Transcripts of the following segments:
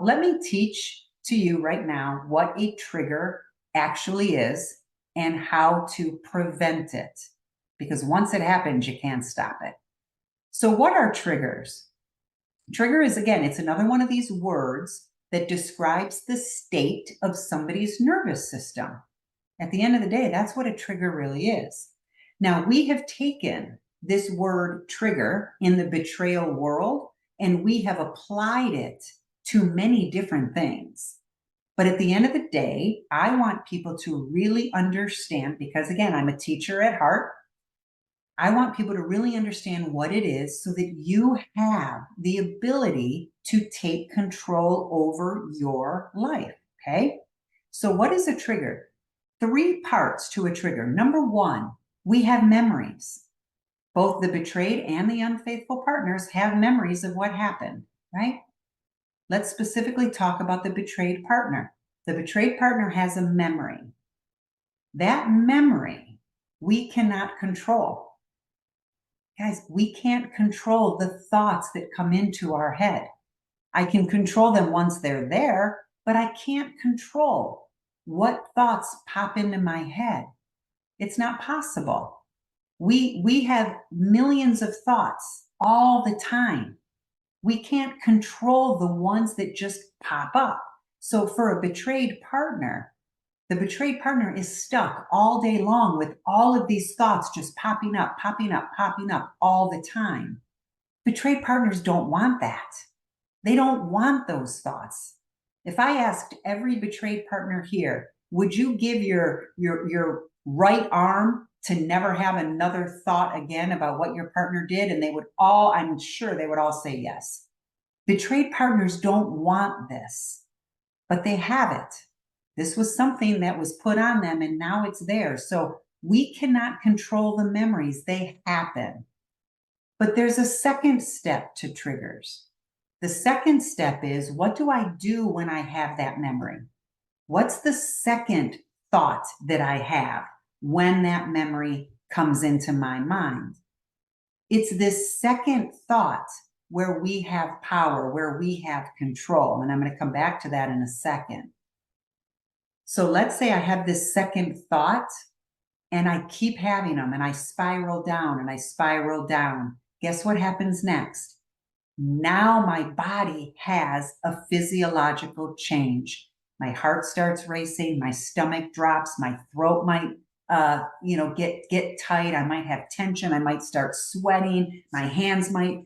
Let me teach to you right now what a trigger actually is and how to prevent it. Because once it happens, you can't stop it. So, what are triggers? Trigger is, again, it's another one of these words that describes the state of somebody's nervous system. At the end of the day, that's what a trigger really is. Now, we have taken this word trigger in the betrayal world and we have applied it to many different things. But at the end of the day, I want people to really understand, because again, I'm a teacher at heart. I want people to really understand what it is so that you have the ability to take control over your life. Okay. So, what is a trigger? Three parts to a trigger. Number one, we have memories. Both the betrayed and the unfaithful partners have memories of what happened, right? Let's specifically talk about the betrayed partner. The betrayed partner has a memory. That memory we cannot control. Guys, we can't control the thoughts that come into our head. I can control them once they're there, but I can't control what thoughts pop into my head. It's not possible. We have millions of thoughts all the time. We can't control the ones that just pop up. So for a betrayed partner, the betrayed partner is stuck all day long with all of these thoughts just popping up, popping up, popping up all the time. Betrayed partners don't want that. They don't want those thoughts. If I asked every betrayed partner here, would you give your right arm to never have another thought again about what your partner did? And they would all, I'm sure they would all say yes. Betrayed partners don't want this, but they have it. This was something that was put on them and now it's there. So we cannot control the memories. They happen. But there's a second step to triggers. The second step is, what do I do when I have that memory? What's the second thought that I have when that memory comes into my mind? It's this second thought where we have power, where we have control. And I'm going to come back to that in a second. So let's say I have this second thought and I keep having them and I spiral down and I spiral down. Guess what happens next? Now my body has a physiological change. My heart starts racing, my stomach drops, my throat might get tight. I might have tension. I might start sweating. My hands my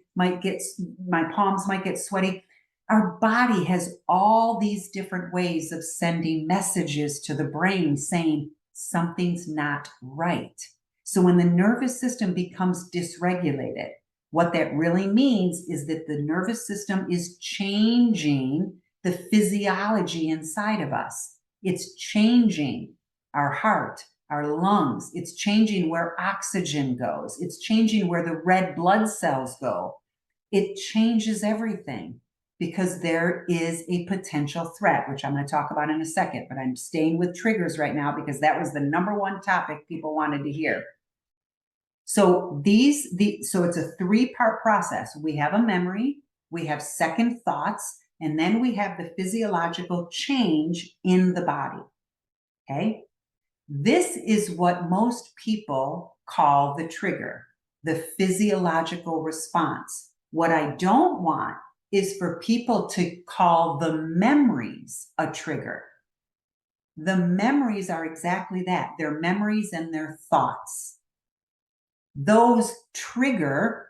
palms might get sweaty. Our body has all these different ways of sending messages to the brain saying something's not right. So when the nervous system becomes dysregulated, what that really means is that the nervous system is changing the physiology inside of us. It's changing our heart, our lungs. It's changing where oxygen goes. It's changing where the red blood cells go. It changes everything because there is a potential threat, which I'm going to talk about in a second, but I'm staying with triggers right now because that was the number one topic people wanted to hear. So so it's a three-part process. We have a memory, we have second thoughts, and then we have the physiological change in the body. Okay? This is what most people call the trigger, the physiological response. What I don't want is for people to call the memories a trigger. The memories are exactly that. They're memories and they're thoughts. Those trigger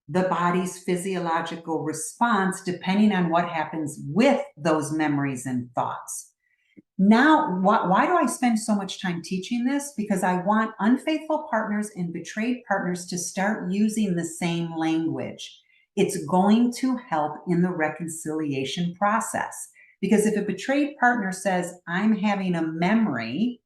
the body's physiological response depending on what happens with those memories and thoughts. Now, why do I spend so much time teaching this? Because I want unfaithful partners and betrayed partners to start using the same language. It's going to help in the reconciliation process. Because if a betrayed partner says, I'm having a memory,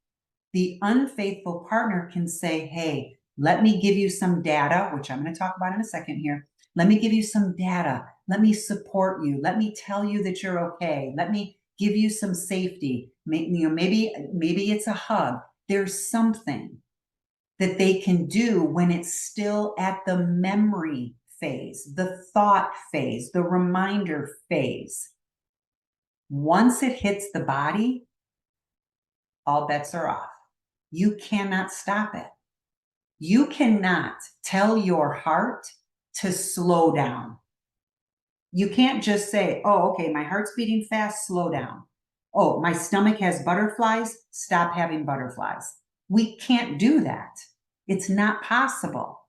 the unfaithful partner can say, hey, let me give you some data, which I'm going to talk about in a second here. Let me give you some data. Let me support you. Let me tell you that you're okay. Let me give you some safety. Maybe it's a hug. There's something that they can do when it's still at the memory phase, the thought phase, the reminder phase. Once it hits the body, all bets are off. You cannot stop it. You cannot tell your heart to slow down. You can't just say, oh, okay, my heart's beating fast, slow down. Oh, my stomach has butterflies, stop having butterflies. We can't do that. It's not possible.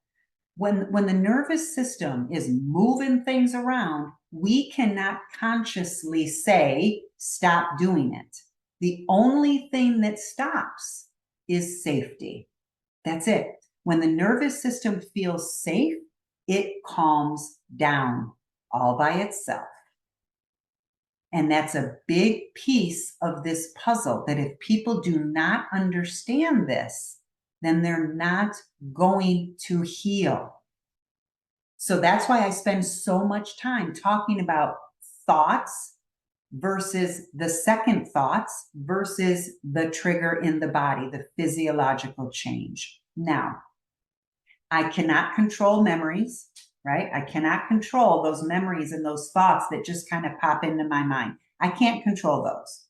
When the nervous system is moving things around, we cannot consciously say, stop doing it. The only thing that stops is safety. That's it. When the nervous system feels safe, it calms down all by itself. And that's a big piece of this puzzle, that if people do not understand this, then they're not going to heal. So that's why I spend so much time talking about thoughts versus the second thoughts versus the trigger in the body, the physiological change. Now, I cannot control memories, right? I cannot control those memories and those thoughts that just kind of pop into my mind. I can't control those.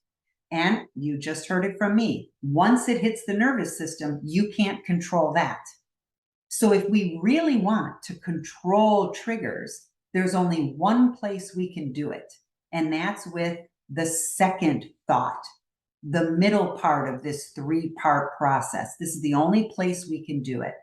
And you just heard it from me. Once it hits the nervous system, you can't control that. So if we really want to control triggers, there's only one place we can do it, and that's with the second thought, the middle part of this three-part process. This is the only place we can do it.